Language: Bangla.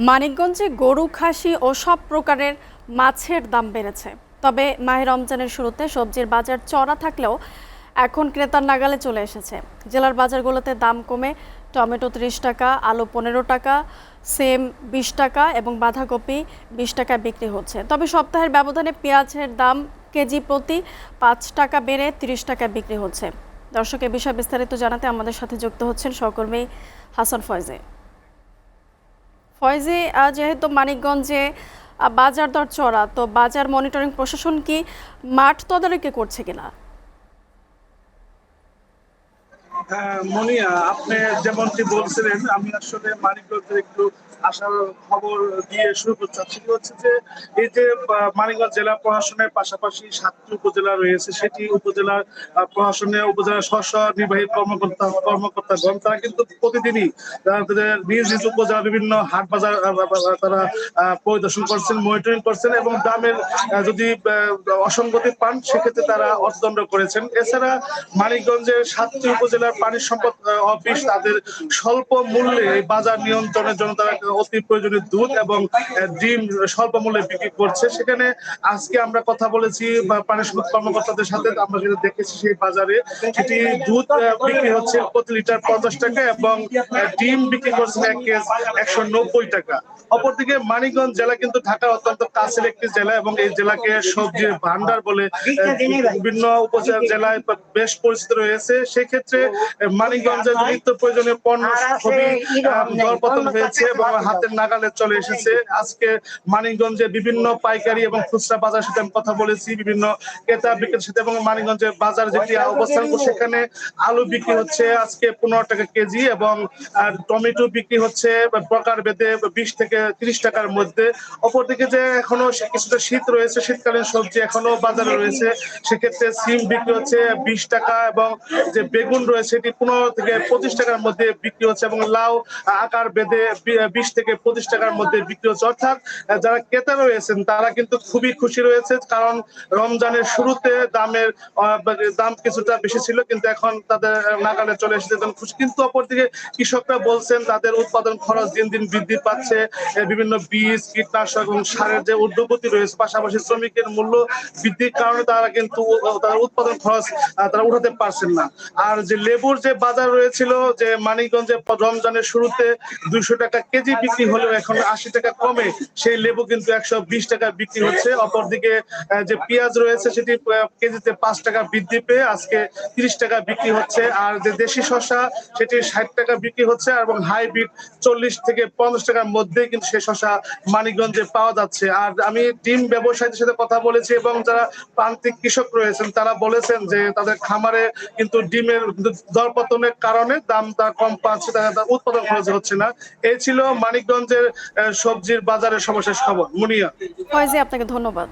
মানিকগঞ্জে গরু, খাসি ও সব প্রকারের মাছের দাম বেড়েছে। তবে মাহে রমজানের শুরুতে সবজির বাজার চড়া থাকলেও এখন ক্রেতার নাগালে চলে এসেছে। জেলার বাজারগুলোতে দাম কমে টমেটো 30 টাকা, আলু 15 টাকা, সেম 20 টাকা এবং বাঁধাকপি 20 টাকায় বিক্রি হচ্ছে। তবে সপ্তাহের ব্যবধানে পেঁয়াজের দাম কেজি প্রতি 5 টাকা বেড়ে 30 টাকায় বিক্রি হচ্ছে। দর্শক, এ বিষয়ে বিস্তারিত জানাতে আমাদের সাথে যুক্ত হচ্ছেন সহকর্মী হাসান ফয়েজি। ফয়েজি, যেহেতু মানিকগঞ্জে বাজার দর চড়া, তো বাজার মনিটরিং প্রশাসন কি মাঠ তদারকি করছে কিনা? মনিয়া, আপনি যেমনটি বলছিলেন, আমি আসলে মানিকগঞ্জের একটু আসার খবর দিয়ে শুরু করতে চাচ্ছি। হচ্ছে যে এই যে মানিকগঞ্জ জেলা প্রশাসনের পাশাপাশি 7টি উপজেলা রয়েছে, সেটি উপজেলার প্রশাসনে উপজেলার স্ব নির্বাহী কর্মকর্তাগণ তারা কিন্তু প্রতিদিনই তাদের নিজ নিজ উপজেলা বিভিন্ন হাট বাজার তারা পরিদর্শন করছেন, মনিটরিং করছেন এবং দামের যদি অসঙ্গতি পান সেক্ষেত্রে তারা অর্থদণ্ড করেছেন। এছাড়া মানিকগঞ্জের 7টি উপজেলার পানি সম্পদ অফিস তাদের স্বল্প মূল্যে এই বাজার নিয়ন্ত্রণের জন্য তারা অতি প্রয়োজনীয় দুধ এবং ডিম স্বল্প মূল্যে বিক্রি করছে। সেখানে আজকে আমরা কথা বলেছি পানি সম্পদ কর্মকর্তাদের সাথে, আমরা যেটা দেখেছি সেই বাজারে সেটি দুধ বিক্রি হচ্ছে প্রতি লিটার 50 টাকা এবং ডিম বিক্রি করছে 1 কেজি 190 টাকা। অপরদিকে মানিকগঞ্জ জেলা কিন্তু ঢাকার অত্যন্ত কাছের একটি জেলা এবং এই জেলাকে সবজির ভান্ডার বলে বিভিন্ন উপজেলা জেলায় বেশ পরিচিত রয়েছে। সেক্ষেত্রে মানিকগঞ্জের নিত্য প্রয়োজনীয় পণ্য খুবই দরপতন হয়েছে এবং হাতের নাগালে চলে এসেছে। আজকে মানিকগঞ্জে বিভিন্ন পাইকারি এবং খুচরা বাজার সাথে আমি কথা বলেছি, বিভিন্ন ক্রেতা বিক্রেতার সাথে, এবং মানিকগঞ্জের বাজার যেটি অবস্থান সেখানে আলু বিক্রি হচ্ছে আজকে 15 টাকা কেজি এবং টমেটো বিক্রি হচ্ছে প্রকার ভেদে 20 থেকে 30 টাকার মধ্যে। অপরদিকে যে এখনো কিছুটা শীত রয়েছে, শীতকালীন সবজি এখনো বাজারে রয়েছে, সেক্ষেত্রে সিম বিক্রি হচ্ছে 20 টাকা এবং যে বেগুন রয়েছে এটি 15 থেকে 25 টাকার মধ্যে বিক্রি হচ্ছে এবং লাউ আকার বেঁধে 20 থেকে 25 টাকার মধ্যে বিক্রি হচ্ছে। অর্থাৎ যারা ক্রেতা রয়েছেন তারা কিন্তু খুবই খুশি রয়েছে, কারণ রমজানের শুরুতে দাম কিছুটা বেশি ছিল, কিন্তু এখন তাদের নাগালে চলে এসেছে, খুশি। কিন্তু অপরদিকে কৃষকরা বলছেন তাদের উৎপাদন খরচ দিন দিন বৃদ্ধি পাচ্ছে, বিভিন্ন বীজ, কীটনাশক এবং সারের যে ঊর্ধ্বগতি রয়েছে, পাশাপাশি শ্রমিকের মূল্য বৃদ্ধির কারণে তারা কিন্তু তাদের উৎপাদন খরচ তারা উঠাতে পারছেন না। আর যে লেবুর যে বাজার রয়েছিল, যে মানিকগঞ্জে রমজানের শুরুতে 200 টাকা কেজি বিক্রি হলেও এখন 80 টাকা কমে সেই লেবু কিন্তু 120 টাকা বিক্রি হচ্ছে। অপরদিকে যে পেঁয়াজ রয়েছে সেটি কেজিতে 5 টাকা বৃদ্ধি পেয়ে আজকে 30 টাকা বিক্রি হচ্ছে। আর যে দেশি শসা সেটি 60 টাকা বিক্রি হচ্ছে এবং হাইব্রিড 40 থেকে 50 টাকার মধ্যে কিন্তু সেই শসা মানিকগঞ্জে পাওয়া যাচ্ছে। আর আমি ডিম ব্যবসায়ীদের সাথে কথা বলেছি এবং যারা প্রান্তিক কৃষক রয়েছেন তারা বলেছেন যে তাদের খামারে কিন্তু ডিমের দরপতনের কারণে দামটা কম পাচ্ছে, তাদের উৎপাদন খরচ হচ্ছে না। এই ছিল মানিকগঞ্জের সবজির বাজারের সর্বশেষ খবর। মুনিয়া। ফয়েজি, আপনাকে ধন্যবাদ।